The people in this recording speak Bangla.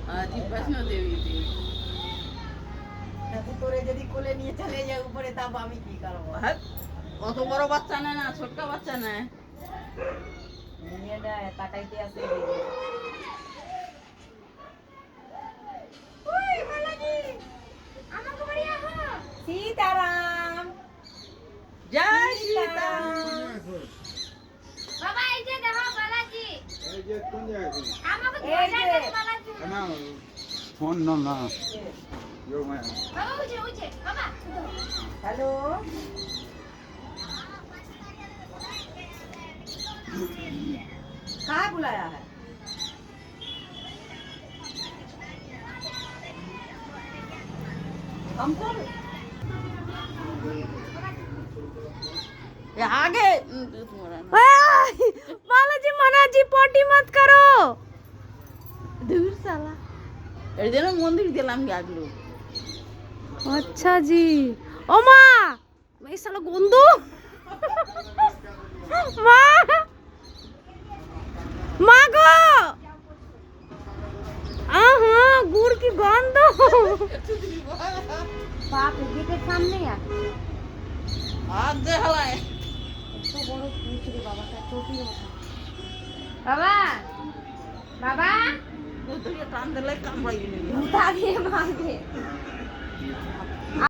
जी वैष्णो देवी थी। তোরে যদি কোলে নিয়ে চলে যায় উপরে তা আমি কি করবো? হ্যাঁ, অত বড় বাচ্চা নেয় না, ছোট্ট বাচ্চা নেয়। নিয়ে নেয়, তাকাইতে আসে। সীতারাম, জয় সীতারাম। বাবা এই যে দেখো বালাজি এই যে কোন জায়গায়? আমাকে এই ধরে যে। দে বালাজি না ফোন না यो मैं বাবা উঠে বাবা हेलो, कहाँ बुलाया है? हमको ये आगे तुम्हारा ना। बालाजी महाराज जी पोटी मत करो। दूर साला এর জন্য মন্দির গেলাম আগলো। अच्छा जी। ओ माँ मैं साला गोंदू माँ माँ को हाँ गुड़ की गंध बाप रे गेटेर सामने आ আর দে হালায় तो बड़ो पूछ रे बाबा का चोटी বাবা বাবা তো তুই টান দিলে কামড়াই দিবি। उठा दिए मार दे